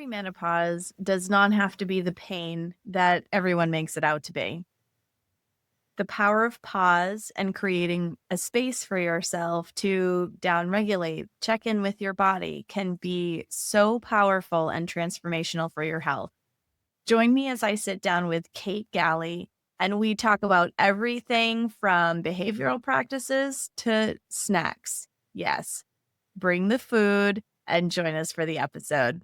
perimenopause does not have to be the pain that everyone makes it out to be. The power of pause and creating a space for yourself to downregulate, check in with your body can be so powerful and transformational for your health. Join me as I sit down with Kate Galli and we talk about everything from behavioral practices to snacks. Yes, bring the food and join us for the episode.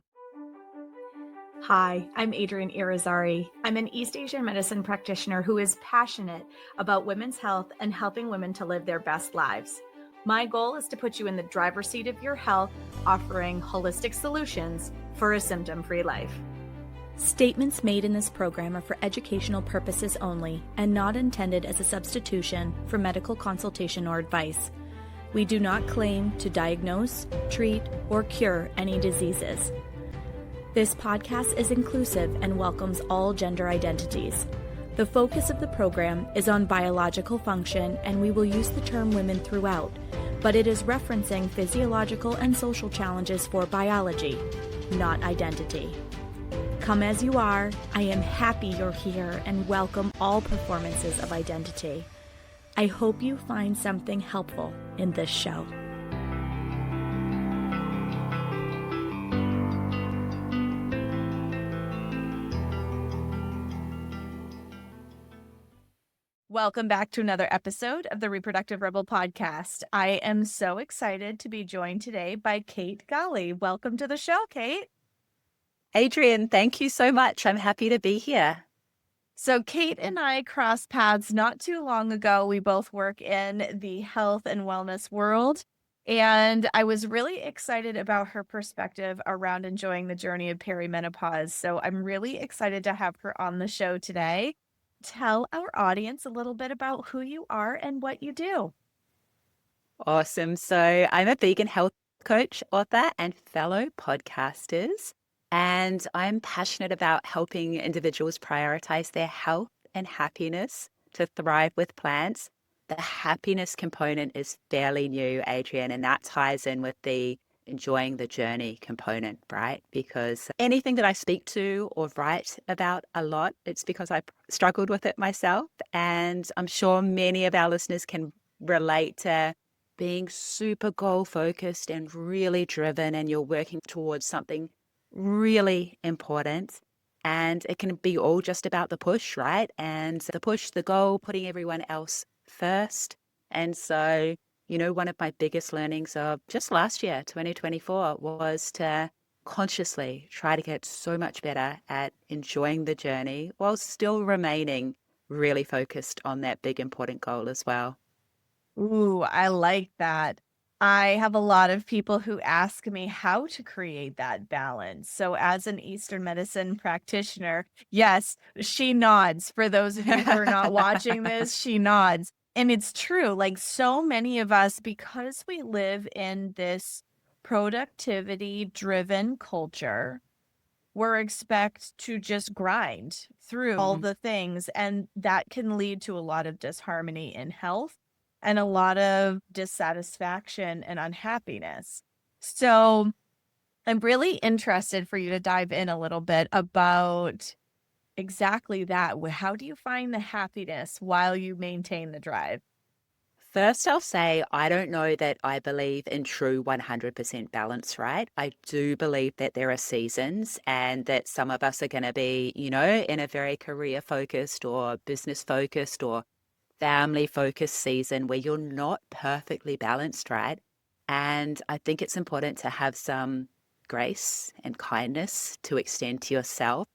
Hi, I'm Adrienne Irizarry. I'm an East Asian medicine practitioner who is passionate about women's health and helping women to live their best lives. My goal is to put you in the driver's seat of your health, offering holistic solutions for a symptom-free life. Statements made in this program are for educational purposes only and not intended as a substitution for medical consultation or advice. We do not claim to diagnose, treat, or cure any diseases. This podcast is inclusive and welcomes all gender identities. The focus of the program is on biological function, and we will use the term women throughout, but it is referencing physiological and social challenges for biology, not identity. Come as you are, I am happy you're here and welcome all performances of identity. I hope you find something helpful in this show. Welcome back to another episode of the Reproductive Rebel podcast. I am so excited to be joined today by Kate Galli. Welcome to the show, Kate. Adrienne, thank you so much. I'm happy to be here. So Kate and I crossed paths not too long ago. We both work in the health and wellness world, and I was really excited about her perspective around enjoying the journey of perimenopause. So I'm really excited to have her on the show today. Tell our audience a little bit about who you are and what you do. Awesome. So I'm a vegan health coach, author, and fellow podcasters. And I'm passionate about helping individuals prioritize their health and happiness to thrive with plants. The happiness component is fairly new, Adrienne, and that ties in with the enjoying the journey component, right? Because anything that I speak to or write about a lot, it's because I struggled with it myself. And I'm sure many of our listeners can relate to being super goal focused and really driven, and you're working towards something really important. And it can be all just about the push, right? And the push, the goal, putting everyone else first. And so one of my biggest learnings of just last year, 2024, was to consciously try to get so much better at enjoying the journey while still remaining really focused on that big, important goal as well. Ooh, I like that. I have a lot of people who ask me how to create that balance. So as an Eastern medicine practitioner, yes, she nods. For those of you who are not watching this, she nods. And it's true, like so many of us, because we live in this productivity-driven culture, we're expected to just grind through all the things. And that can lead to a lot of disharmony in health and a lot of dissatisfaction and unhappiness. So I'm really interested for you to dive in a little bit about exactly that. How do you find the happiness while you maintain the drive? First, I'll say I don't know that I believe in true 100% balance, right? I do believe that there are seasons and that some of us are going to be, in a very career focused or business focused or family focused season where you're not perfectly balanced, right? And I think it's important to have some grace and kindness to extend to yourself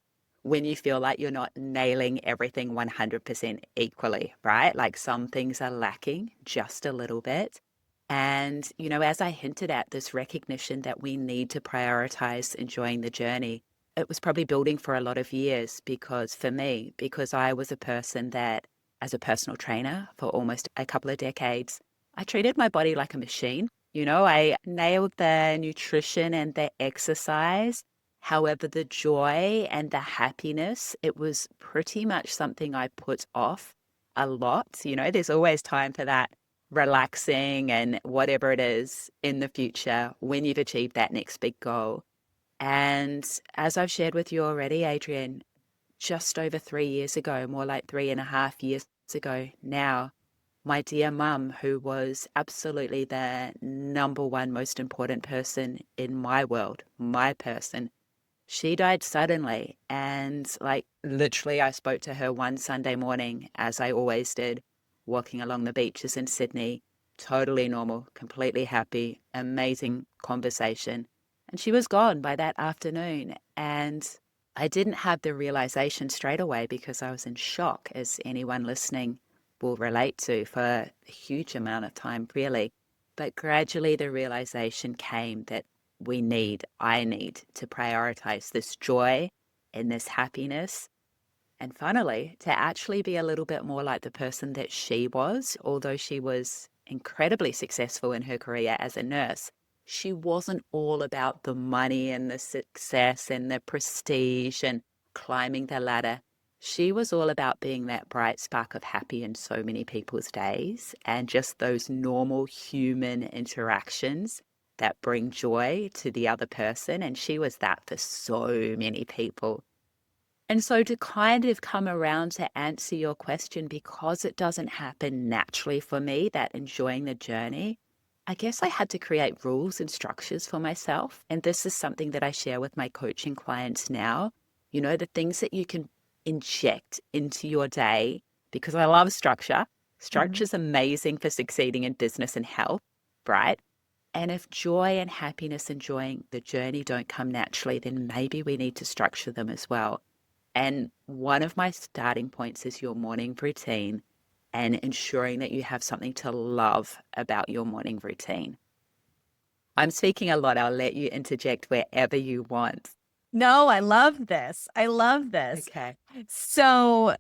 when you feel like you're not nailing everything 100% equally, right? Like some things are lacking just a little bit. And, as I hinted at, this recognition that we need to prioritize enjoying the journey, it was probably building for a lot of years because I was a person that, as a personal trainer for almost a couple of decades, I treated my body like a machine. I nailed the nutrition and the exercise. However, the joy and the happiness, it was pretty much something I put off a lot. There's always time for that relaxing and whatever it is in the future when you've achieved that next big goal. And as I've shared with you already, Adrian, just over 3 years ago, more like 3.5 years ago now, my dear mum, who was absolutely the number one most important person in my world, my person, she died suddenly. And like literally, I spoke to her one Sunday morning, as I always did, walking along the beaches in Sydney, totally normal, completely happy, amazing conversation. And she was gone by that afternoon. And I didn't have the realization straight away because I was in shock, as anyone listening will relate to, for a huge amount of time, really. But gradually the realization came that I need to prioritize this joy and this happiness. And finally, to actually be a little bit more like the person that she was, although she was incredibly successful in her career as a nurse, she wasn't all about the money and the success and the prestige and climbing the ladder. She was all about being that bright spark of happy in so many people's days and just those normal human interactions that bring joy to the other person. And she was that for so many people. And so to kind of come around to answer your question, because it doesn't happen naturally for me, that enjoying the journey, I guess I had to create rules and structures for myself. And this is something that I share with my coaching clients now. You know, the things that you can inject into your day, because I love structure. Structure is amazing for succeeding in business and health, right? And if joy and happiness, enjoying the journey don't come naturally, then maybe we need to structure them as well. And one of my starting points is your morning routine and ensuring that you have something to love about your morning routine. I'm speaking a lot. I'll let you interject wherever you want. No, I love this. I love this. Okay. So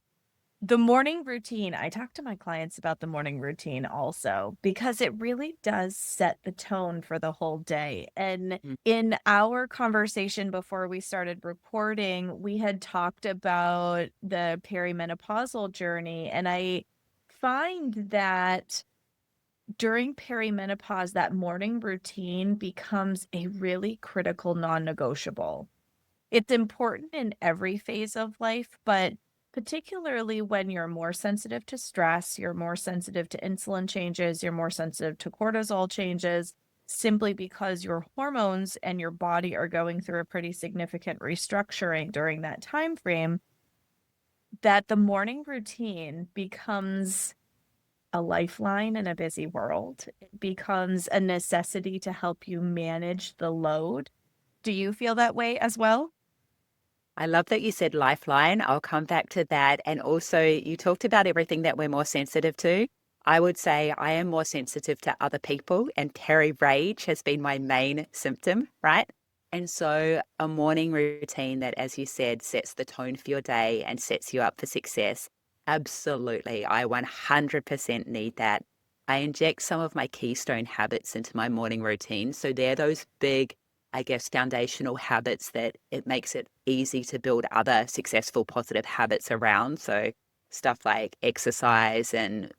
the morning routine, I talk to my clients about the morning routine also because it really does set the tone for the whole day. And Mm. in our conversation before we started recording, we had talked about the perimenopausal journey. And I find that during perimenopause, that morning routine becomes a really critical non-negotiable. It's important in every phase of life, but particularly when you're more sensitive to stress, you're more sensitive to insulin changes, you're more sensitive to cortisol changes, simply because your hormones and your body are going through a pretty significant restructuring during that time frame, that the morning routine becomes a lifeline in a busy world. It becomes a necessity to help you manage the load. Do you feel that way as well? I love that you said lifeline. I'll come back to that. And also, you talked about everything that we're more sensitive to. I would say I am more sensitive to other people, and peri-rage has been my main symptom, right? And so, a morning routine that, as you said, sets the tone for your day and sets you up for success. Absolutely. I 100% need that. I inject some of my keystone habits into my morning routine. So, they're those big, I guess, foundational habits that it makes it easy to build other successful positive habits around. So stuff like exercise and,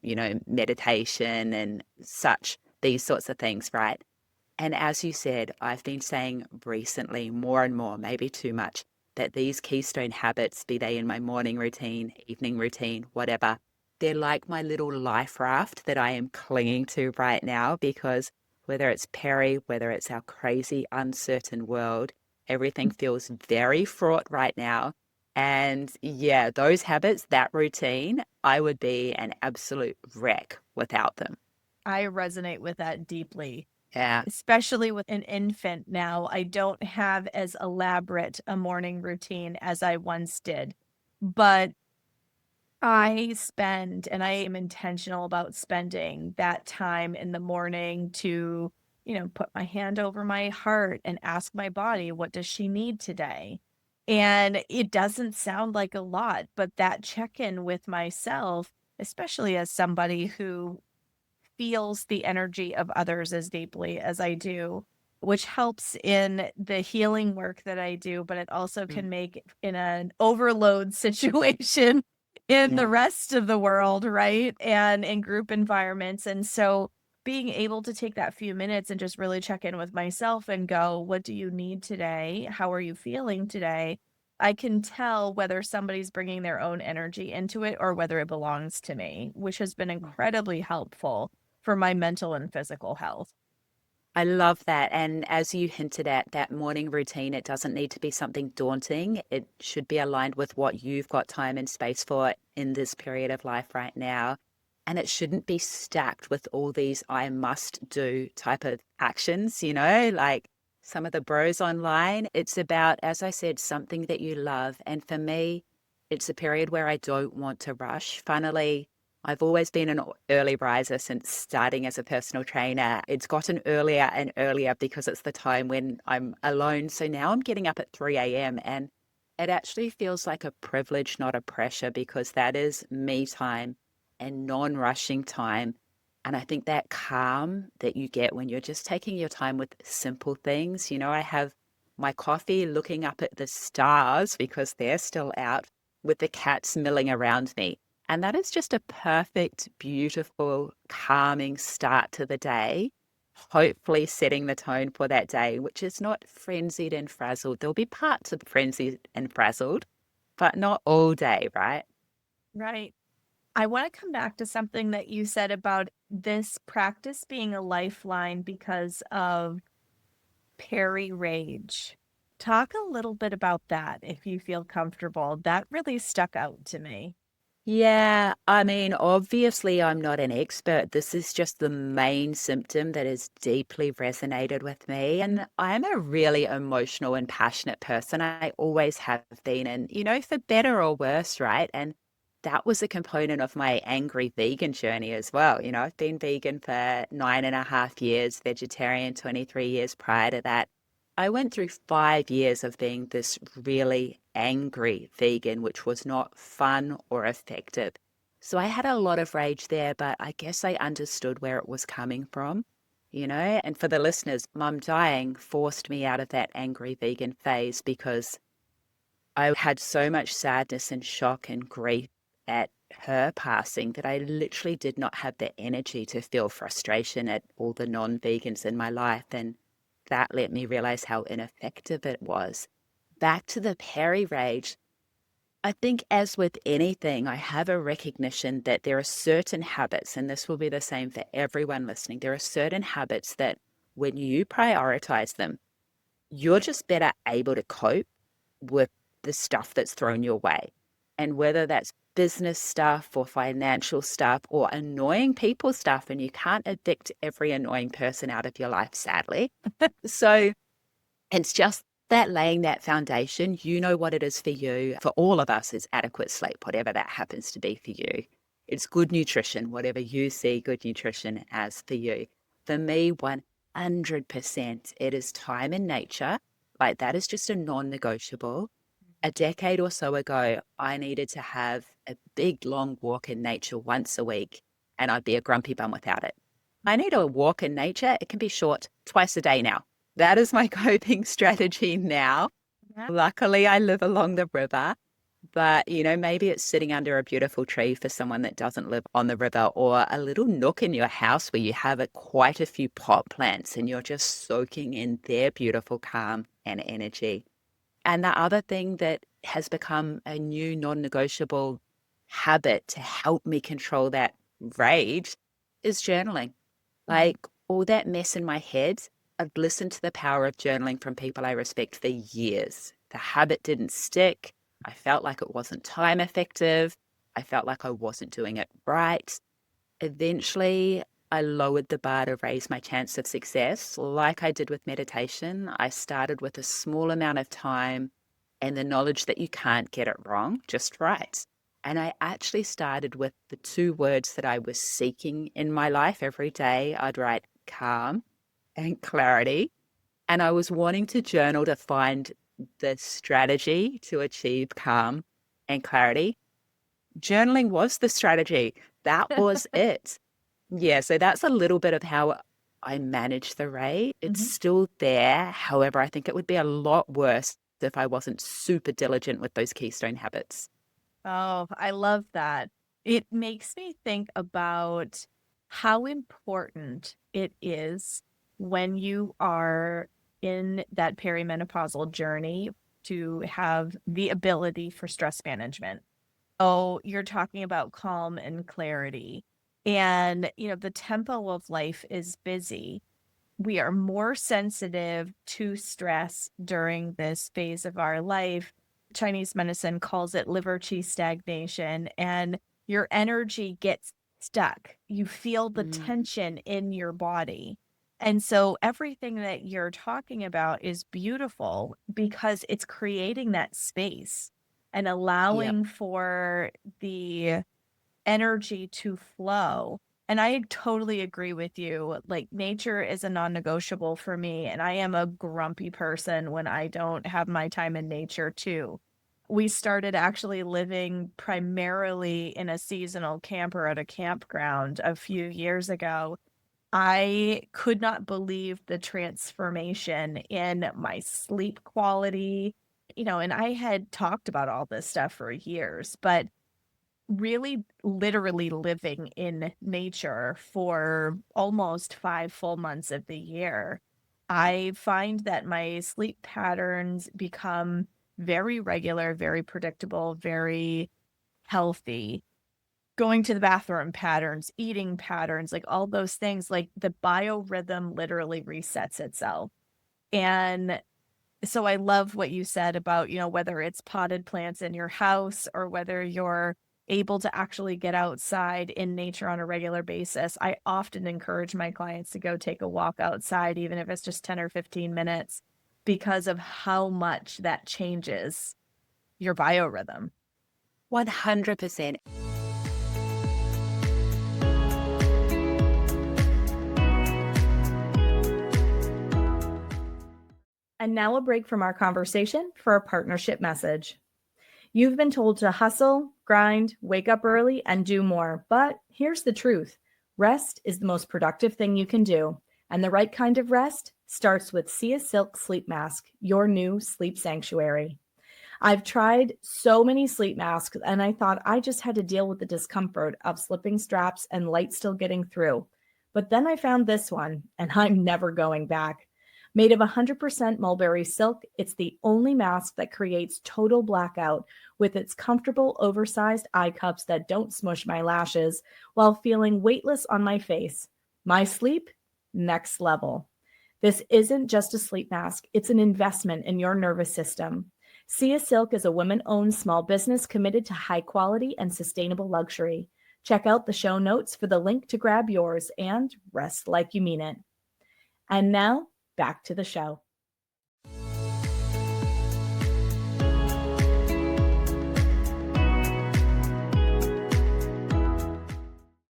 meditation and such, these sorts of things, right? And as you said, I've been saying recently more and more, maybe too much, that these keystone habits, be they in my morning routine, evening routine, whatever, they're like my little life raft that I am clinging to right now because whether it's Perry, whether it's our crazy, uncertain world, everything feels very fraught right now. And yeah, those habits, that routine, I would be an absolute wreck without them. I resonate with that deeply, Yeah. especially with an infant now. I don't have as elaborate a morning routine as I once did, but I spend and I am intentional about spending that time in the morning to, put my hand over my heart and ask my body, what does she need today? And it doesn't sound like a lot, but that check in with myself, especially as somebody who feels the energy of others as deeply as I do, which helps in the healing work that I do, but it also Mm. can make in an overload situation in the Yeah. rest of the world, right? And in group environments. And so being able to take that few minutes and just really check in with myself and go, what do you need today? How are you feeling today? I can tell whether somebody's bringing their own energy into it or whether it belongs to me, which has been incredibly helpful for my mental and physical health. I love that. And as you hinted at, that morning routine, it doesn't need to be something daunting. It should be aligned with what you've got time and space for in this period of life right now. And it shouldn't be stacked with all these I must do type of actions, like some of the bros online. It's about, as I said, something that you love. And for me, it's a period where I don't want to rush. Funnily, I've always been an early riser since starting as a personal trainer. It's gotten earlier and earlier because it's the time when I'm alone. So now I'm getting up at 3 a.m. and it actually feels like a privilege, not a pressure, because that is me time and non-rushing time. And I think that calm that you get when you're just taking your time with simple things, I have my coffee looking up at the stars because they're still out with the cats milling around me. And that is just a perfect, beautiful, calming start to the day, hopefully setting the tone for that day, which is not frenzied and frazzled. There'll be parts of frenzied and frazzled, but not all day, right? Right. I want to come back to something that you said about this practice being a lifeline because of peri-rage. Talk a little bit about that if you feel comfortable. That really stuck out to me. Yeah, I mean, obviously, I'm not an expert. This is just the main symptom that has deeply resonated with me. And I'm a really emotional and passionate person. I always have been, and, for better or worse, right? And that was a component of my angry vegan journey as well. I've been vegan for 9.5 years, vegetarian 23 years prior to that. I went through 5 years of being this really angry vegan, which was not fun or effective. So I had a lot of rage there, but I guess I understood where it was coming from, And for the listeners, mum dying forced me out of that angry vegan phase because I had so much sadness and shock and grief at her passing that I literally did not have the energy to feel frustration at all the non-vegans in my life. And that let me realize how ineffective it was. Back to the peri-rage, I think as with anything, I have a recognition that there are certain habits, and this will be the same for everyone listening. There are certain habits that when you prioritize them, you're just better able to cope with the stuff that's thrown your way. And whether that's business stuff or financial stuff or annoying people stuff, and you can't evict every annoying person out of your life, sadly. So it's just that laying that foundation, you know what it is for you. For all of us, is adequate sleep, whatever that happens to be for you. It's good nutrition, whatever you see good nutrition as for you. For me, 100%, it is time in nature. Like that is just a non-negotiable. A decade or so ago, I needed to have a big, long walk in nature once a week, and I'd be a grumpy bum without it. I need a walk in nature. It can be short, twice a day now. That is my coping strategy now. Yeah. Luckily, I live along the river, but maybe it's sitting under a beautiful tree for someone that doesn't live on the river, or a little nook in your house where you have quite a few pot plants and you're just soaking in their beautiful calm and energy. And the other thing that has become a new non-negotiable habit to help me control that rage is journaling. Like all that mess in my head, I've listened to the power of journaling from people I respect for years. The habit didn't stick. I felt like it wasn't time effective. I felt like I wasn't doing it right. Eventually, I lowered the bar to raise my chance of success. Like I did with meditation, I started with a small amount of time and the knowledge that you can't get it wrong, just right. And I actually started with the two words that I was seeking in my life every day. I'd write calm and clarity. And I was wanting to journal to find the strategy to achieve calm and clarity. Journaling was the strategy. That was it. Yeah, so that's a little bit of how I manage the rate. It's still there. However, I think it would be a lot worse if I wasn't super diligent with those keystone habits. Oh, I love that. It makes me think about how important it is when you are in that perimenopausal journey to have the ability for stress management. Oh, you're talking about calm and clarity. And, the tempo of life is busy. We are more sensitive to stress during this phase of our life. Chinese medicine calls it liver qi stagnation, and your energy gets stuck. You feel the Mm, tension in your body. And so everything that you're talking about is beautiful because it's creating that space and yep. allowing for the energy to flow. And I totally agree with you. Like, nature is a non-negotiable for me, and I am a grumpy person when I don't have my time in nature too. We started actually living primarily in a seasonal camper at a campground a few years ago. I could not believe the transformation in my sleep quality, and I had talked about all this stuff for years, but really literally living in nature for almost 5 full months of the year, I find that my sleep patterns become very regular, very predictable, very healthy. Going to the bathroom patterns, eating patterns, like all those things, like the biorhythm literally resets itself. And so I love what you said about, whether it's potted plants in your house or whether you're able to actually get outside in nature on a regular basis. I often encourage my clients to go take a walk outside, even if it's just 10 or 15 minutes, because of how much that changes your biorhythm. 100%. And now a break from our conversation for a partnership message. You've been told to hustle, grind, wake up early, and do more. But here's the truth: rest is the most productive thing you can do. And the right kind of rest starts with Sia Silk Sleep Mask, your new sleep sanctuary. I've tried so many sleep masks, and I thought I just had to deal with the discomfort of slipping straps and light still getting through. But then I found this one, and I'm never going back. Made of 100% mulberry silk, it's the only mask that creates total blackout with its comfortable, oversized eye cups that don't smush my lashes while feeling weightless on my face. My sleep, next level. This isn't just a sleep mask, it's an investment in your nervous system. Sia Silk is a women owned small business committed to high quality and sustainable luxury. Check out the show notes for the link to grab yours and rest like you mean it. And now, back to the show.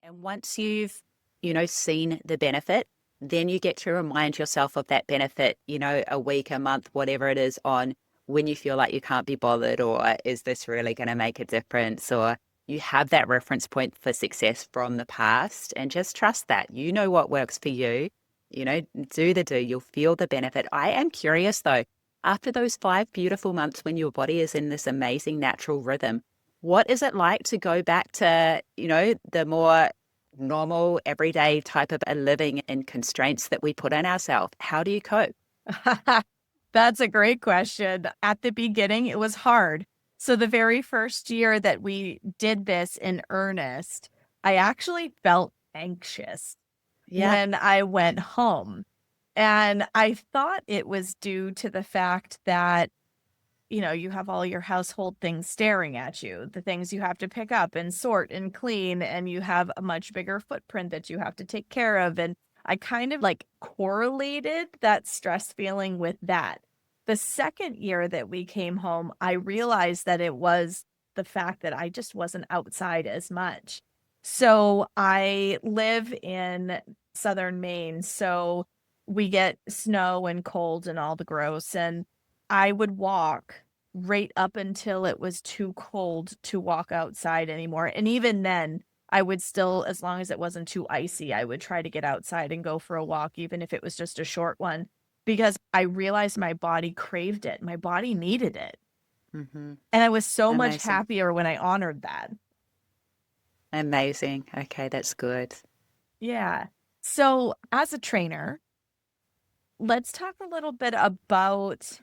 And once you've, seen the benefit, then you get to remind yourself of that benefit, a week, a month, whatever it is, on when you feel like you can't be bothered, or is this really going to make a difference? Or you have that reference point for success from the past, and just trust that. You know what works for you. Do the do. You'll feel the benefit. I am curious though, after those 5 beautiful months when your body is in this amazing natural rhythm, what is it like to go back to, the more normal, everyday type of a living and constraints that we put on ourselves? How do you cope? That's a great question. At the beginning, it was hard. So the very first year that we did this in earnest, I actually felt anxious Yeah. when I went home. And I thought it was due to the fact that, you have all your household things staring at you, the things you have to pick up and sort and clean, and you have a much bigger footprint that you have to take care of. And I kind of like correlated that stress feeling with that. The second year that we came home, I realized that it was the fact that I just wasn't outside as much. So I live in southern Maine. So we get snow and cold and all the gross. And I would walk right up until it was too cold to walk outside anymore. And even then, I would still, as long as it wasn't too icy, I would try to get outside and go for a walk, even if it was just a short one, because I realized my body craved it. My body needed it. Mm-hmm. And I was so much Amazing. happier when I honored that. Amazing. Okay, that's good. Yeah. So, as a trainer, let's talk a little bit about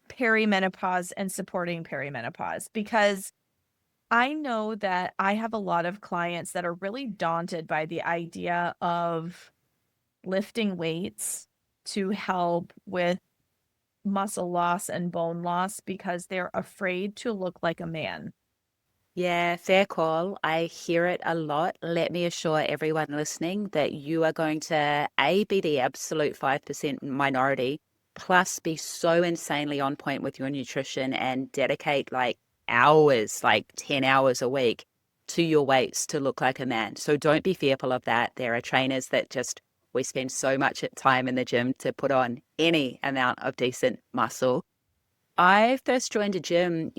perimenopause and supporting perimenopause because I know that I have a lot of clients that are really daunted by the idea of lifting weights to help with muscle loss and bone loss because they're afraid to look like a man. Yeah, fair call. I hear it a lot. Let me assure everyone listening that you are going to A, be the absolute 5% minority, plus be so insanely on point with your nutrition and dedicate like hours, like 10 hours a week to your weights to look like a man. So don't be fearful of that. There are trainers that just, we spend so much time in the gym to put on any amount of decent muscle. I first joined a gym,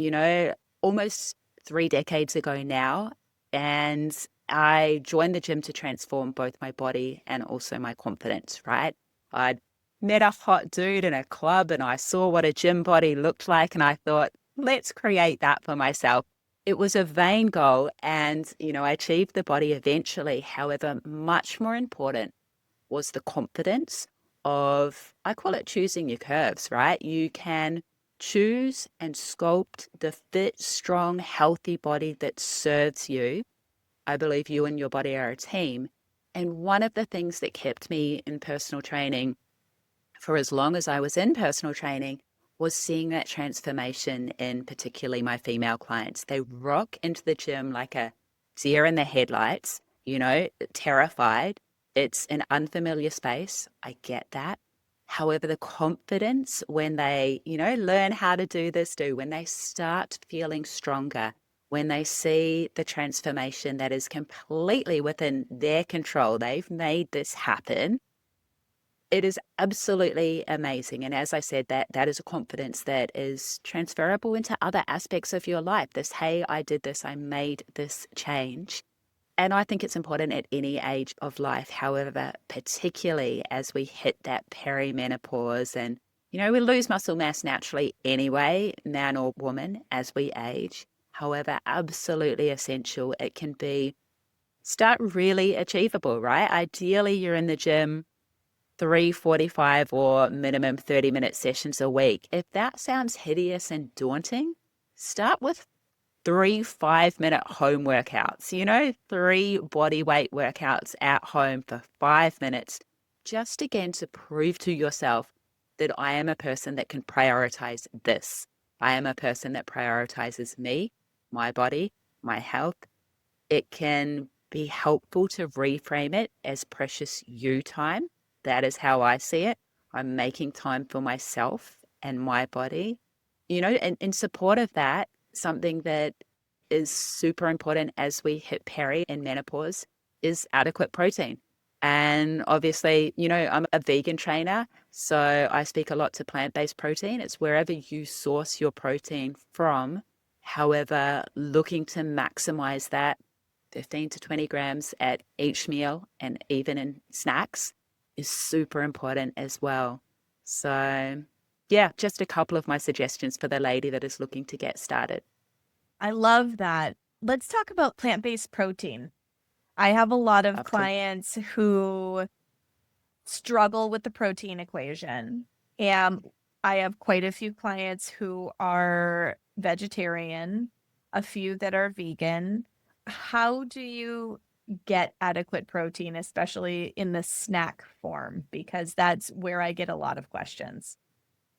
almost 3 decades ago now. And I joined the gym to transform both my body and also my confidence, right? I'd met a hot dude in a club and I saw what a gym body looked like. And I thought, let's create that for myself. It was a vain goal. And, I achieved the body eventually. However, much more important was the confidence of, I call it choosing your curves, right? You can choose and sculpt the fit, strong, healthy body that serves you. I believe you and your body are a team. And one of the things that kept me in personal training for as long as I was in personal training was seeing that transformation in particularly my female clients. They rock into the gym like a deer in the headlights, terrified. It's an unfamiliar space. I get that. However, the confidence when they, learn how to do this, when they start feeling stronger, when they see the transformation that is completely within their control, they've made this happen. It is absolutely amazing. And as I said, that is a confidence that is transferable into other aspects of your life. This, hey, I did this, I made this change. And I think it's important at any age of life. However, particularly as we hit that perimenopause and, we lose muscle mass naturally anyway, man or woman, as we age. However, absolutely essential. It can be start really achievable, right? Ideally, you're in the gym 3:45 or minimum 30-minute sessions a week. If that sounds hideous and daunting, start with 3 5-minute home workouts, 3 body weight workouts at home for 5 minutes, just again to prove to yourself that I am a person that can prioritize this. I am a person that prioritizes me, my body, my health. It can be helpful to reframe it as precious you time. That is how I see it. I'm making time for myself and my body. And in support of that, something that is super important as we hit peri and menopause is adequate protein. And obviously, I'm a vegan trainer, so I speak a lot to plant-based protein. It's wherever you source your protein from. However, looking to maximize that 15 to 20 grams at each meal and even in snacks is super important as well. So, yeah, just a couple of my suggestions for the lady that is looking to get started. I love that. Let's talk about plant-based protein. I have a lot of Love to. clients who struggle with the protein equation. And I have quite a few clients who are vegetarian, a few that are vegan. How do you get adequate protein, especially in the snack form? Because that's where I get a lot of questions.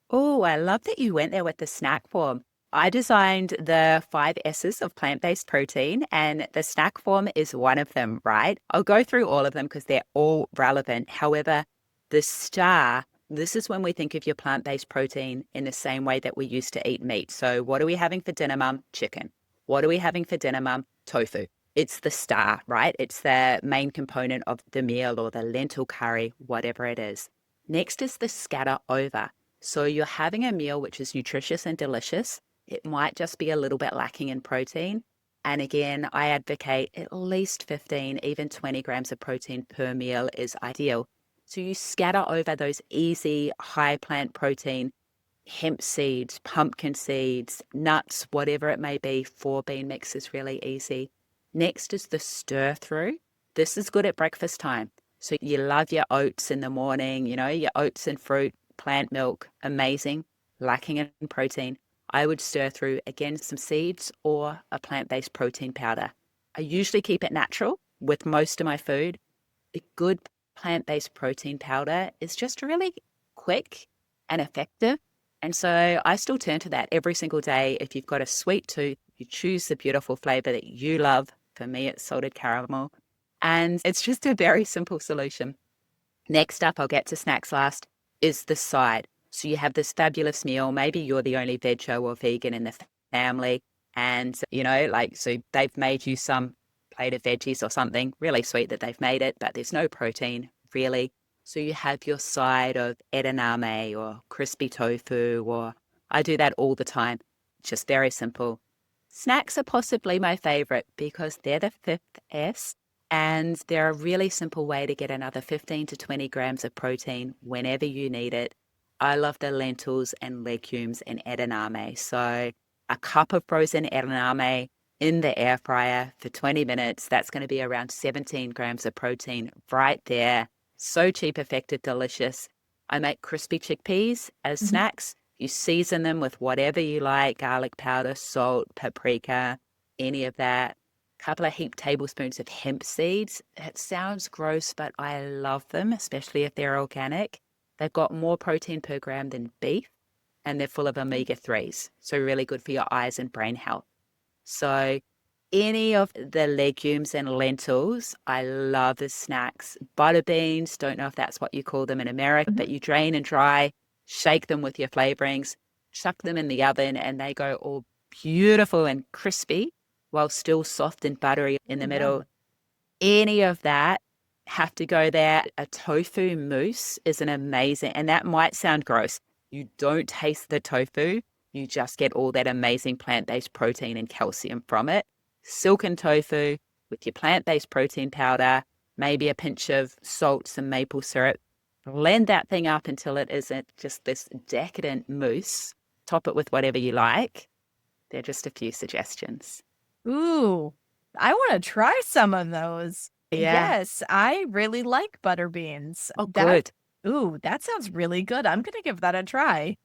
Oh, I love that you went there with the snack form. I designed the 5 S's of plant-based protein, and the snack form is one of them, right? I'll go through all of them because they're all relevant. However, the star, this is when we think of your plant-based protein in the same way that we used to eat meat. So what are we having for dinner, mum? Chicken. What are we having for dinner, mum? Tofu. It's the star, right? It's the main component of the meal or the lentil curry, whatever it is. Next is the scatter over. So you're having a meal which is nutritious and delicious. It might just be a little bit lacking in protein. And again, I advocate at least 15, even 20 grams of protein per meal is ideal. So you scatter over those easy high plant protein, hemp seeds, pumpkin seeds, nuts, whatever it may be. 4 bean mix is really easy. Next is the stir through. This is good at breakfast time. So you love your oats in the morning, your oats and fruit, plant milk, amazing, lacking in protein. I would stir through, again, some seeds or a plant-based protein powder. I usually keep it natural with most of my food. A good plant-based protein powder is just really quick and effective. And so I still turn to that every single day. If you've got a sweet tooth, you choose the beautiful flavor that you love. For me, it's salted caramel. And it's just a very simple solution. Next up, I'll get to snacks last, is the side. So you have this fabulous meal. Maybe you're the only veggie or vegan in the family. And, so they've made you some plate of veggies or something really sweet that they've made it, but there's no protein really. So you have your side of edamame or crispy tofu, or I do that all the time. Just very simple. Snacks are possibly my favorite because they're the fifth S. And they're a really simple way to get another 15 to 20 grams of protein whenever you need it. I love the lentils and legumes and edamame. So a cup of frozen edamame in the air fryer for 20 minutes, that's going to be around 17 grams of protein right there. So cheap, effective, delicious. I make crispy chickpeas as snacks. You season them with whatever you like, garlic powder, salt, paprika, any of that. Couple of heaped tablespoons of hemp seeds. It sounds gross, but I love them, especially if they're organic. They've got more protein per gram than beef, and they're full of omega-3s, so really good for your eyes and brain health. So any of the legumes and lentils, I love as snacks. Butter beans, don't know if that's what you call them in America, but you drain and dry, shake them with your flavorings, chuck them in the oven, and they go all beautiful and crispy while still soft and buttery in the middle. Any of that have to go there. A tofu mousse is an amazing, and that might sound gross. You don't taste the tofu. You just get all that amazing plant-based protein and calcium from it. Silken tofu with your plant-based protein powder, maybe a pinch of salt, some maple syrup. Blend that thing up until it isn't just this decadent mousse. Top it with whatever you like. They're just a few suggestions. Ooh, I want to try some of those. Yeah. Yes, I really like butter beans. Oh, good. Ooh, that sounds really good. I'm going to give that a try.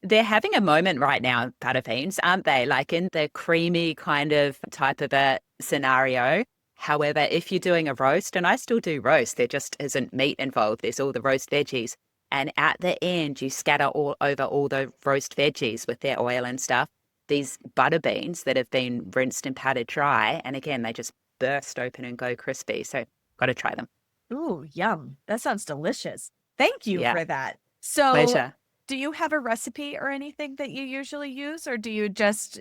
They're having a moment right now, butter beans, aren't they? Like in the creamy kind of type of a scenario. However, if you're doing a roast, and I still do roast, there just isn't meat involved. There's all the roast veggies. And at the end, you scatter all over all the roast veggies with their oil and stuff. These butter beans that have been rinsed and patted dry. And again, they just burst open and go crispy. So got to try them. Ooh, yum. That sounds delicious. Thank you Yeah. for that. So, Pleasure. do you have a recipe or anything that you usually use, or do you just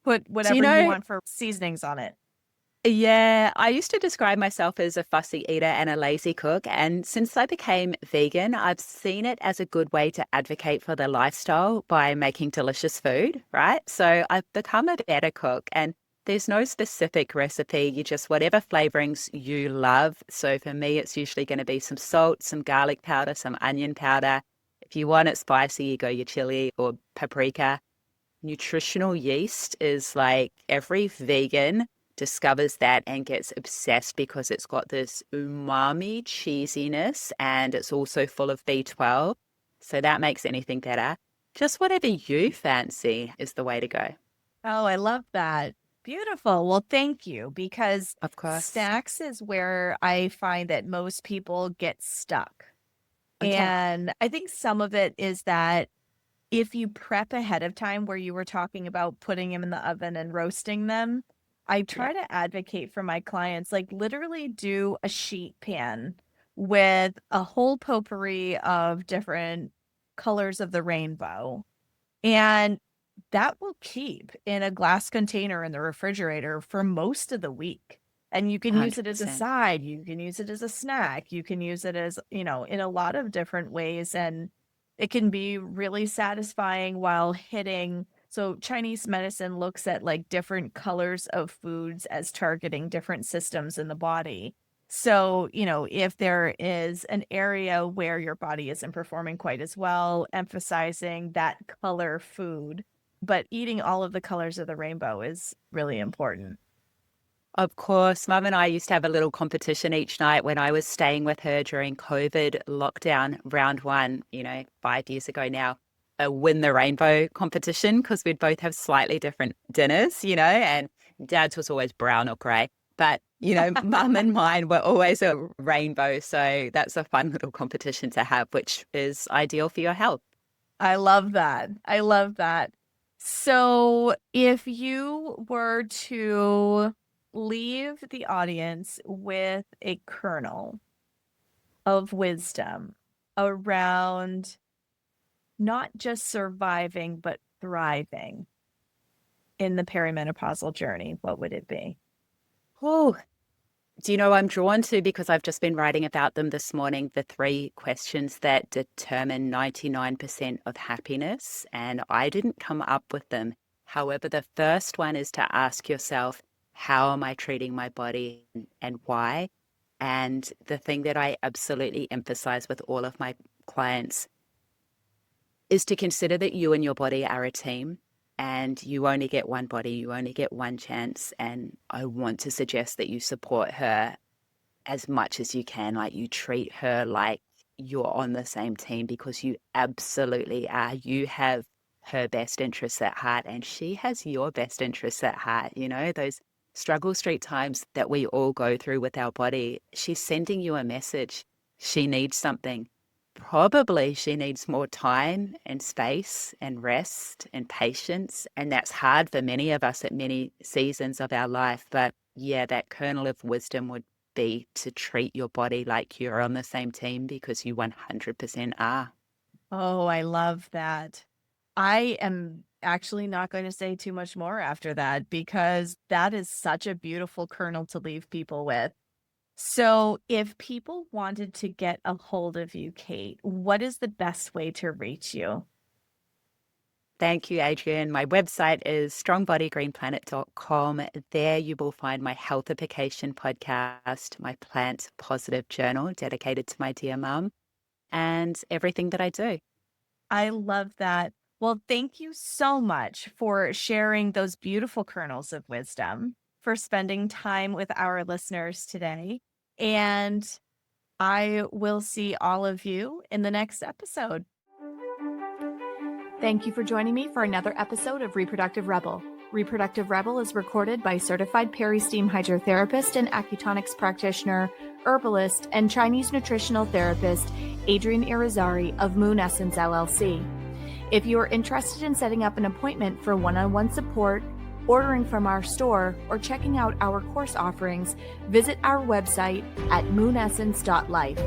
put Do whatever you want for seasonings on it? Yeah, I used to describe myself as a fussy eater and a lazy cook. And since I became vegan, I've seen it as a good way to advocate for the lifestyle by making delicious food, right? So I've become a better cook, and there's no specific recipe. You just, whatever flavorings you love. So for me, it's usually going to be some salt, some garlic powder, some onion powder. If you want it spicy, you go your chili or paprika. Nutritional yeast is like every vegan discovers that and gets obsessed because it's got this umami cheesiness and it's also full of B12. So that makes anything better. Just whatever you fancy is the way to go. Oh, I love that. Beautiful. Well, thank you, because Of course. snacks is where I find that most people get stuck. Okay. And I think some of it is that if you prep ahead of time, where you were talking about putting them in the oven and roasting them, I try to advocate for my clients, like literally do a sheet pan with a whole potpourri of different colors of the rainbow. And that will keep in a glass container in the refrigerator for most of the week. And you can use it as a 100%. side, you can use it as a snack, you can use it as, in a lot of different ways. And it can be really satisfying while hitting. So Chinese medicine looks at like different colors of foods as targeting different systems in the body. So, if there is an area where your body isn't performing quite as well, emphasizing that color food, but eating all of the colors of the rainbow is really important. Of course, Mum and I used to have a little competition each night when I was staying with her during COVID lockdown, round one, 5 years ago now, a win the rainbow competition because we'd both have slightly different dinners, and Dad's was always brown or grey. But, Mum and mine were always a rainbow. So that's a fun little competition to have, which is ideal for your health. I love that. I love that. So if you were to leave the audience with a kernel of wisdom around not just surviving, but thriving in the perimenopausal journey, what would it be? Oh, do you know I'm drawn to, because I've just been writing about them this morning, the 3 questions that determine 99% of happiness, and I didn't come up with them. However, the first one is to ask yourself, how am I treating my body and why? And the thing that I absolutely emphasize with all of my clients is to consider that you and your body are a team. And you only get one body, you only get one chance. And I want to suggest that you support her as much as you can. Like, you treat her like you're on the same team, because you absolutely are. You have her best interests at heart, and she has your best interests at heart. Those struggle street times that we all go through with our body, she's sending you a message. She needs something. Probably she needs more time and space and rest and patience. And that's hard for many of us at many seasons of our life. But yeah, that kernel of wisdom would be to treat your body like you're on the same team, because you 100% are. Oh, I love that. I am actually not going to say too much more after that, because that is such a beautiful kernel to leave people with. So if people wanted to get a hold of you, Kate, what is the best way to reach you? Thank you, Adrian. My website is strongbodigreenplanet.com. There you will find my healthification podcast, my plant positive journal dedicated to my dear mum, and everything that I do. I love that. Well, thank you so much for sharing those beautiful kernels of wisdom, for spending time with our listeners today. And I will see all of you in the next episode. Thank you for joining me for another episode of Reproductive Rebel. Reproductive Rebel is recorded by certified peri-steam hydrotherapist and acutonics practitioner, herbalist, and Chinese nutritional therapist Adrian Irizarry of Moon Essence LLC. If you are interested in setting up an appointment for one-on-one support, ordering from our store, or checking out our course offerings, visit our website at moonessence.life.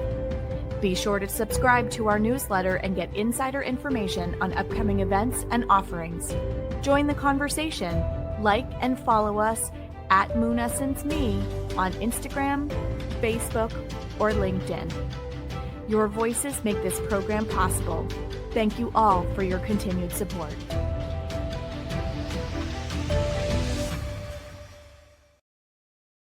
Be sure to subscribe to our newsletter and get insider information on upcoming events and offerings. Join the conversation. Like and follow us at MoonEssenceMe on Instagram, Facebook, or LinkedIn. Your voices make this program possible. Thank you all for your continued support.